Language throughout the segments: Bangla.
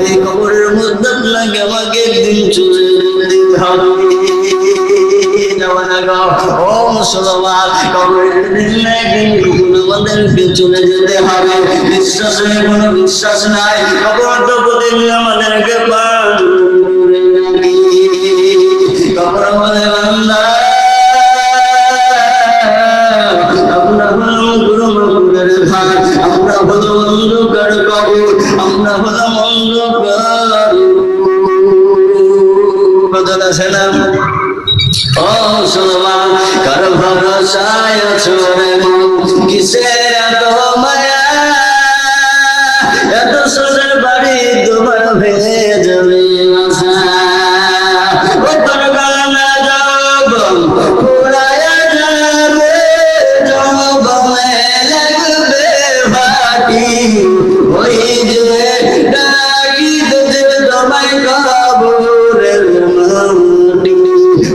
এই কবরের মধ্যে আপনাকে আমাকে একদিন চলে যেতে হবে। ও মুসলমান, কবরের দিন একদিন আমাদেরকে চলে যেতে হবে। বিশ্বাসে কোনো বিশ্বাস নাই, কবর তো প্রতিদিন আমাদেরকে কবর আমাদের বান্দা আমরা হলাম গুরুমুখের ভাই, আমরা হলো অন্ধকার কবর, আমরা হলাম অন্ধকার বদল আছে না। ও মুসলমান, কার ভরসায় আছো রে মন, কিসের এত মায়া, এত সোনার বাড়ি তোমার ভেঙে যাবে আশা। ও তোর গানা জবন পুরায়া যাবে, জবনে লাগবে ভাটি, ওই যে ডাকিতেছে তোমায় কবরের মাটি।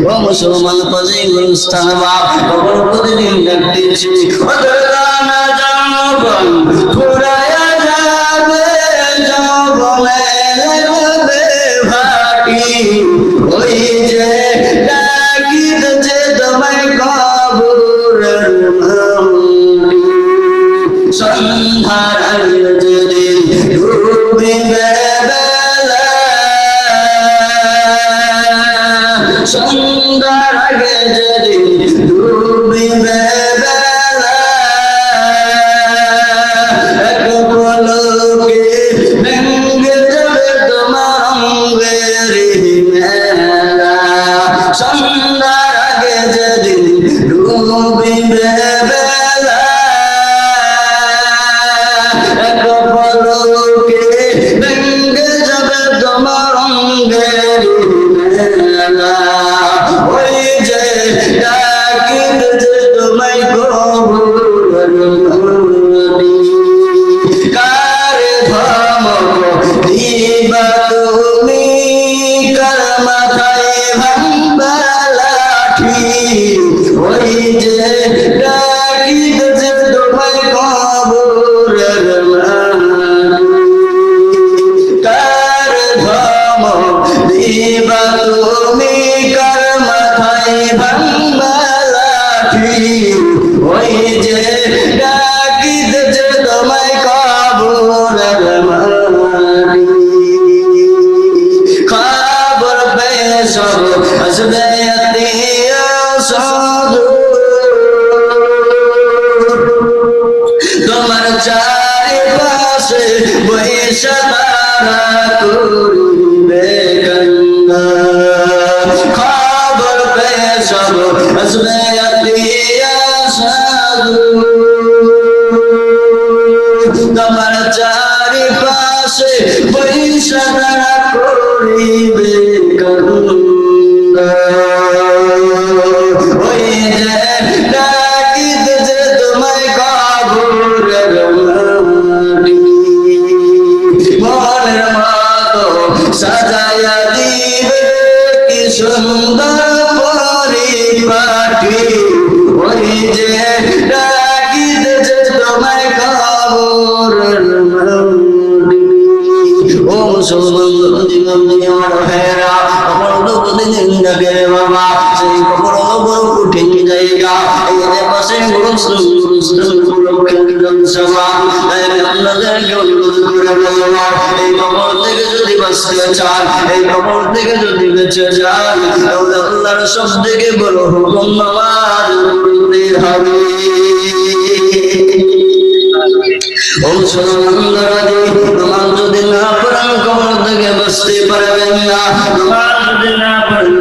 ও মুসলমান, পাজি গুরুস্থান বাপ কবর প্রতিদিন ডাকতেছি, ও তোর গানা জবন পুরায়া যাবে, জবনে লাগবে ভাটি, ওই যে ডাকিতেছে তোমায় কবরের মাটি। সন্ধ্যার আগে যেদিন ডুবিবে বেলা, সন্ধ্যার আগে যেদিন ডুবিবে বেলা, এক পলকে ভেঙে যাবে তোমার অঙ্গের মেলা। সন্ধ্যার আগে যেদিন ডুবিবে বেলা, এক পলকে ভেঙে যাবে তোমার অঙ্গের মেলা, ওই যে ডাকিতেছে তোমায় কবরের মাটি। কারে ধমক দিবা তুমি, কার মাথায় ভাঙবা লাঠি, ওই যে ডাকিতেছে তোমায় কবরের মাটি। কার ধমক দিবা তুমি, কার মাথায় ভাঙবা লাঠি, ওই যে ডাকিতেছে তোমায় কবরের মাটি। খবর পেয়ে সব আসবে আত্মীয় স্বজন, তোমার চারিপাশে বৈশা তারা করিবে কান্না। খবর পেয়ে সব আসবে আত্মীয় স্বজন, তোমার চারিপাশে বৈশা তারা করিবে কান্না, ওই যে ডাকিতেছে তোমায় কবরের মাটি। মনের মতো সাজায়া দিবে কি সুন্দর পরিপাটি, ওই যে ডাকিতেছে তোমায় কবরের মাটি। ও মুসলমান, জীবন আমার হেরা কবর তো প্রতিদিন ডাকে বাবা, সেই কবর কবর কঠিন জায়গা, এই যে পাশে গুরুস্থান সভা, আপনাদেরকে অনুরোধ করে বলবো, এই কবর থেকে যদি বাঁচতে চান, এই কবর থেকে যদি বেঁচে যান, তাহলে আল্লাহর সব থেকে বড় হুকুম নামাজ পড়তে হবে। ও মুসলমান, নামাজ যদি না পড়েন কবর থেকে বাঁচতে পারবেন না। নামাজ যদি না পড়েন